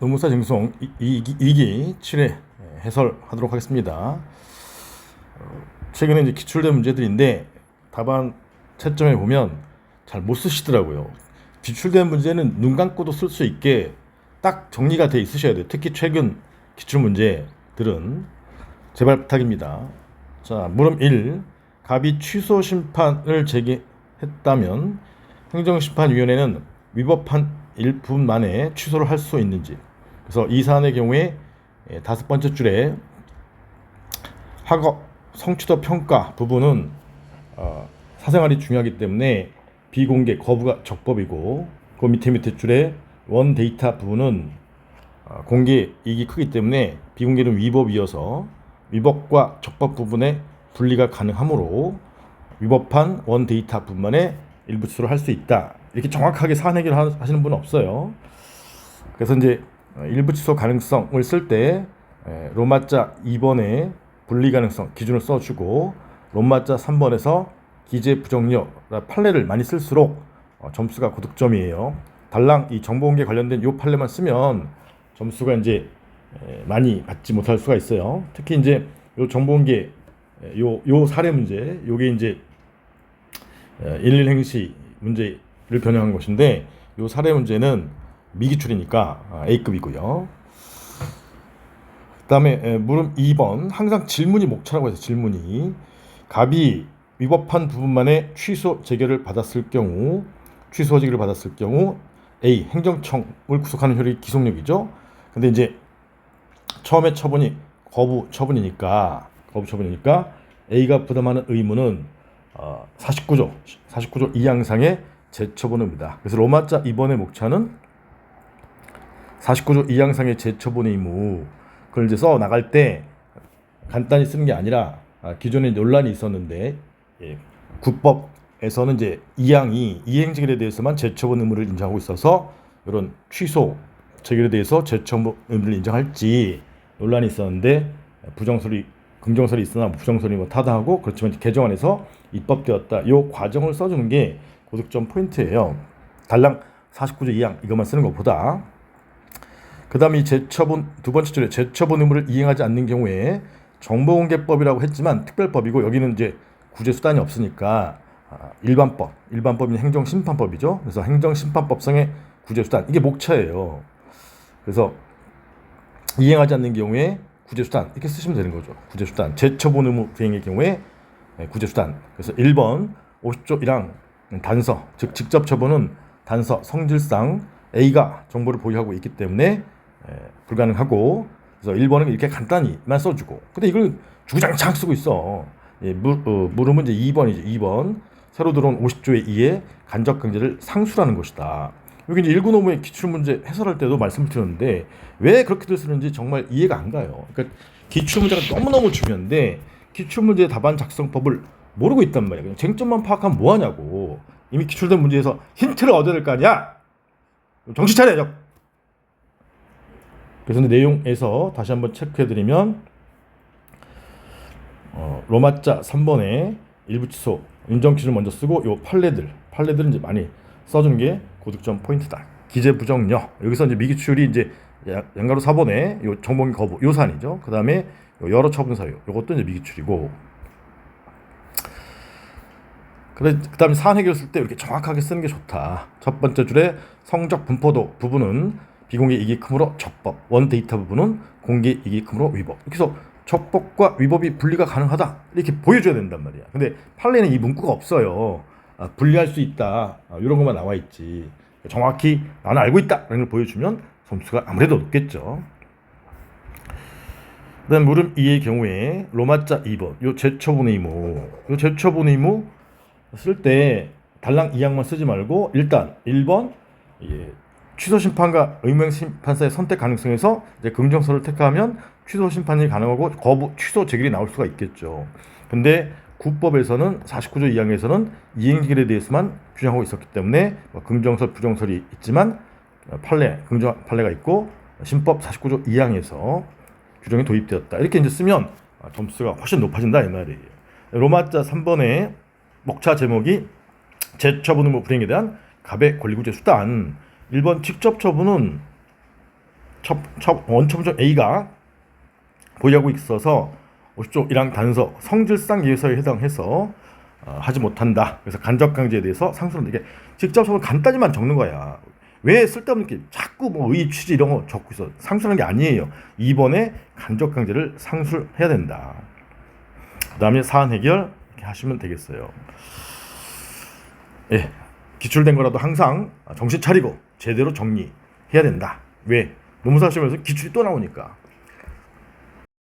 노무사 징송 2기 7회 해설하도록 하겠습니다. 최근에 이제 기출된 문제들인데 답안 채점해 보면 잘 못 쓰시더라고요. 기출된 문제는 눈 감고도 쓸 수 있게 딱 정리가 돼 있으셔야 돼요. 특히 최근 기출 문제들은 제발 부탁입니다. 자, 물음 1. 갑이 취소 심판을 제기했다면 행정심판위원회는 위법한 일부분 만에 취소를 할 수 있는지. 그래서 이 사안의 경우에 다섯 번째 줄에 학업 성취도 평가 부분은 사생활이 중요하기 때문에 비공개 거부가 적법이고, 그 밑에 줄에 원 데이터 부분은 공개 이익이 크기 때문에 비공개는 위법이어서 위법과 적법 부분에 분리가 가능하므로 위법한 원 데이터 부분만에 일부 취소를 할 수 있다. 이렇게 정확하게 사안 해결하시는 분은 없어요. 그래서 이제 일부 취소 가능성을 쓸 때 로마자 2번에 분리 가능성 기준을 써주고, 로마자 3번에서 기재 부정력 판례를 많이 쓸수록 점수가 고득점이에요. 달랑 이 정보공개 관련된 요 판례만 쓰면 점수가 이제 많이 받지 못할 수가 있어요. 특히 이제 요 정보공개 요 사례 문제, 요게 이제 11 행시 문제를 변형한 것인데, 요 사례 문제는 미기출이니까 A급이고요. 그 다음에 물음 2번, 항상 질문이 목차라고 해서 질문이 갑이 위법한 부분만의 취소 재결을 받았을 경우 A. 행정청을 구속하는 효력이 기속력이죠. 근데 이제 처음에 처분이 거부 처분이니까 A가 부담하는 의무는 49조 2항상의 재처분입니다. 그래서 로마자 2번의 목차는 49조 2항상의 재처분 의무, 그걸 이제 써 나갈 때 간단히 쓰는 게 아니라 기존에 논란이 있었는데 국법에서는 이제 2항이 이행직에 대해서만 재처분 의무를 인정하고 있어서 이런 취소 재결에 대해서 재처분 의무를 인정할지 논란이 있었는데 부정설이 긍정설이 있으나 부정설이 뭐 타당하고, 그렇지만 개정안에서 입법되었다. 요 과정을 써주는 게 고득점 포인트예요. 달랑 49조 2항 이것만 쓰는 것보다. 그 다음에 이 재처분 두 번째 줄에 재처분 의무를 이행하지 않는 경우에 정보공개법이라고 했지만 특별법이고, 여기는 이제 구제수단이 없으니까 일반법인 행정심판법이죠. 그래서 행정심판법상의 구제수단, 이게 목차예요. 그래서 이행하지 않는 경우에 구제수단 이렇게 쓰시면 되는 거죠. 구제수단, 재처분 의무 비행의 경우에 구제수단. 그래서 1번 50조 1항 단서, 즉 직접 처분은 단서 성질상 A가 정보를 보유하고 있기 때문에 불가능하고, 그래서 1번은 이렇게 간단히만 써주고, 근데 이걸 주구장창 쓰고 있어. 물음은 이제 2번이죠. 2번 새로 들어온 50조의 2의 간접강제를 상수라는 것이다. 여기 이제 1구 노무의 기출문제 해설할 때도 말씀을 드렸는데 왜 그렇게들 쓰는지 정말 이해가 안 가요. 그러니까 기출문제가 너무너무 중요한데 기출문제 답안 작성법을 모르고 있단 말이야. 그냥 쟁점만 파악하면 뭐하냐고. 이미 기출된 문제에서 힌트를 얻어야 될 거 아니야. 정신 차려. 그래서 내용에서 다시 한번 체크해드리면 로마자 3번에 일부 취소 인정 기준을 먼저 쓰고, 요 판례들은 이제 많이 써주는 게 고득점 포인트다. 기재 부정여, 여기서 이제 미기출이 이제 양가로 4번에 요 정보공개 거부 요 사안이죠. 그 다음에 여러 처분 사유 요것도 이제 미기출이고, 그 다음에 사안 해결 쓸 때 이렇게 정확하게 쓰는 게 좋다. 첫 번째 줄에 성적 분포도 부분은 비공개 이익이 크므로 적법, 원 데이터 부분은 공개 이익이 크므로 위법. 이렇게 해서 적법과 위법이 분리가 가능하다 이렇게 보여줘야 된단 말이야. 근데 판례는 이 문구가 없어요. 분리할 수 있다 이런 것만 나와 있지. 정확히 나는 알고 있다 라는 걸 보여주면 점수가 아무래도 높겠죠. 그다음 물음 2의 경우에 로마자 2번 요 재처분 의무 쓸 때 달랑 2항만 쓰지 말고 일단 1번 취소 심판과 의무행 심판사의 선택 가능성에서 이제 긍정서를 택하면 취소 심판이 가능하고 거부 취소 재결이 나올 수가 있겠죠. 근데 국법에서는 49조 2항에서는 이행직에 대해서만 규정하고 있었기 때문에 긍정설 부정설이 있지만 긍정 판례가 있고 신법 49조 2항에서 규정이 도입되었다. 이렇게 이제 쓰면 점수가 훨씬 높아진다 이 말이에요. 로마자 3번의 목차 제목이 재처분 의무 불이행에 대한 갑의 권리구제 수단. 1번 직접 처분은 원첨점 A가 보유하고 있어서 50조 1항 단서 성질상 예서에 해당해서 하지 못한다. 그래서 간접강제에 대해서 상수는 이게 직접 적을 간단히만 적는 거야. 왜 쓸데없는 게 자꾸 뭐 의 취지 이런 거 적고 있어. 상수라는 게 아니에요. 2번에 간접강제를 상술해야 된다. 그 다음에 사안 해결 이렇게 하시면 되겠어요. 예, 기출된 거라도 항상 정신 차리고 제대로 정리해야 된다. 왜? 논문사 시험에서 기출이 또 나오니까.